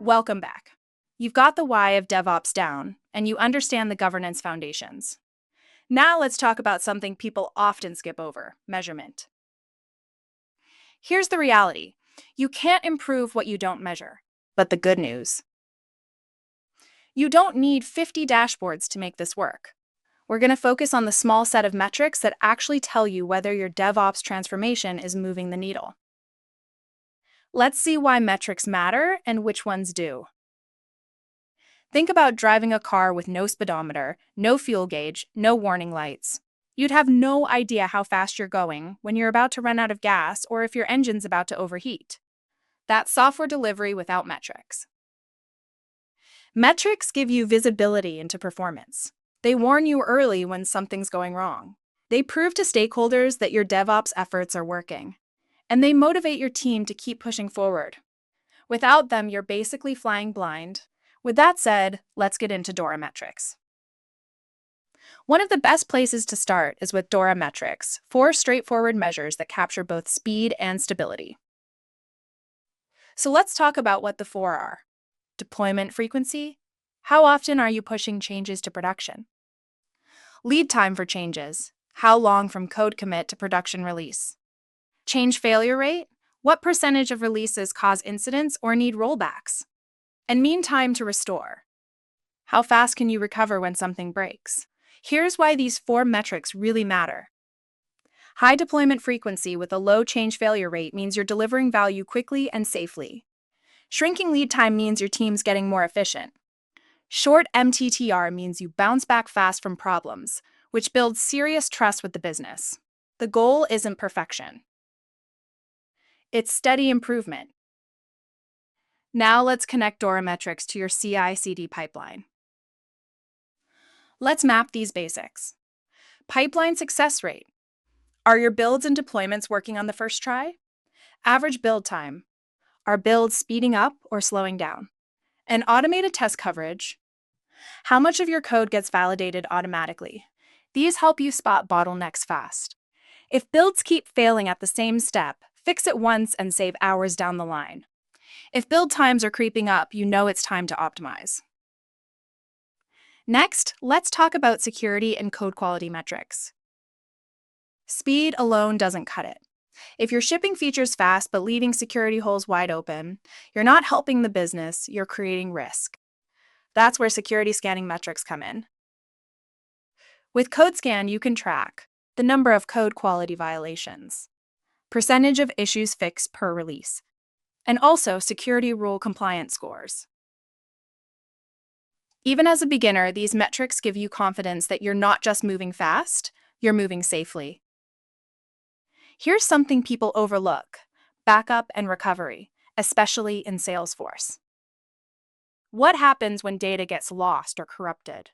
Welcome back. You've got the why of DevOps down, and you understand the governance foundations. Now let's talk about something people often skip over: measurement. Here's the reality: you can't improve what you don't measure. But the good news: you don't need 50 dashboards to make this work. We're going to focus on the small set of metrics that actually tell you whether your DevOps transformation is moving the needle. Let's see why metrics matter and which ones do. Think about driving a car with no speedometer, no fuel gauge, no warning lights. You'd have no idea how fast you're going, when you're about to run out of gas, or if your engine's about to overheat. That's software delivery without metrics. Metrics give you visibility into performance. They warn you early when something's going wrong. They prove to stakeholders that your DevOps efforts are working. And they motivate your team to keep pushing forward. Without them, you're basically flying blind. With that said, let's get into DORA metrics. One of the best places to start is with DORA metrics, 4 straightforward measures that capture both speed and stability. So let's talk about what the 4 are. Deployment frequency. How often are you pushing changes to production? Lead time for changes. How long from code commit to production release? Change failure rate. What percentage of releases cause incidents or need rollbacks? And mean time to restore. How fast can you recover when something breaks? Here's why these 4 metrics really matter. High deployment frequency with a low change failure rate means you're delivering value quickly and safely. Shrinking lead time means your team's getting more efficient. Short MTTR means you bounce back fast from problems, which builds serious trust with the business. The goal isn't perfection. It's steady improvement. Now let's connect DORA metrics to your CI/CD pipeline. Let's map these basics. Pipeline success rate. Are your builds and deployments working on the first try? Average build time. Are builds speeding up or slowing down? And automated test coverage. How much of your code gets validated automatically? These help you spot bottlenecks fast. If builds keep failing at the same step, fix it once and save hours down the line. If build times are creeping up, you know it's time to optimize. Next, let's talk about security and code quality metrics. Speed alone doesn't cut it. If you're shipping features fast but leaving security holes wide open, you're not helping the business, you're creating risk. That's where security scanning metrics come in. With CodeScan, you can track the number of code quality violations, percentage of issues fixed per release, and also security rule compliance scores. Even as a beginner, these metrics give you confidence that you're not just moving fast, you're moving safely. Here's something people overlook: backup and recovery, especially in Salesforce. What happens when data gets lost or corrupted?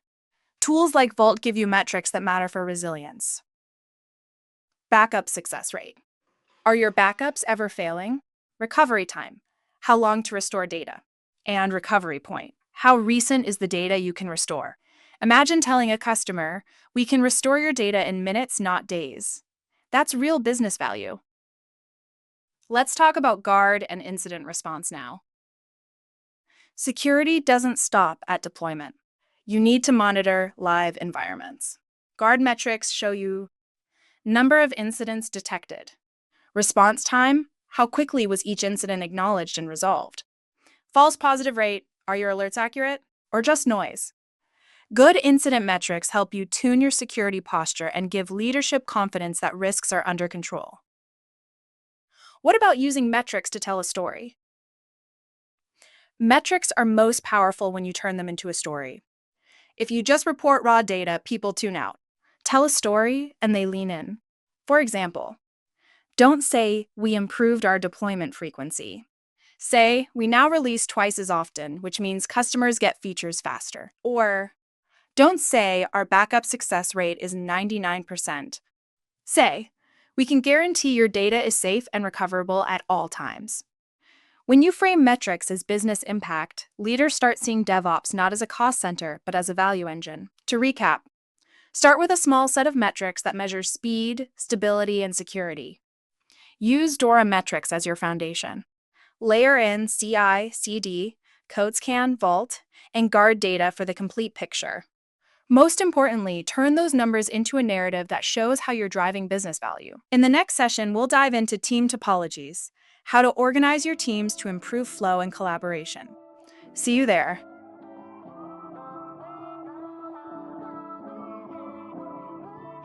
Tools like Vault give you metrics that matter for resilience. Backup success rate. Are your backups ever failing? Recovery time. How long to restore data? And recovery point. How recent is the data you can restore? Imagine telling a customer, "We can restore your data in minutes, not days." That's real business value. Let's talk about guard and incident response now. Security doesn't stop at deployment. You need to monitor live environments. Guard metrics show you number of incidents detected, response time, how quickly was each incident acknowledged and resolved, false positive rate, are your alerts accurate, or just noise? Good incident metrics help you tune your security posture and give leadership confidence that risks are under control. What about using metrics to tell a story? Metrics are most powerful when you turn them into a story. If you just report raw data, people tune out. Tell a story and they lean in. For example, don't say, "We improved our deployment frequency." Say, "We now release twice as often, which means customers get features faster." Or, don't say, "Our backup success rate is 99%. Say, "We can guarantee your data is safe and recoverable at all times." When you frame metrics as business impact, leaders start seeing DevOps not as a cost center, but as a value engine. To recap, start with a small set of metrics that measure speed, stability, and security. Use DORA metrics as your foundation. Layer in CI/CD, codes can, vault, and guard data for the complete picture. Most importantly, turn those numbers into a narrative that shows how you're driving business value. In the next session, we'll dive into team topologies, how to organize your teams to improve flow and collaboration. See you there.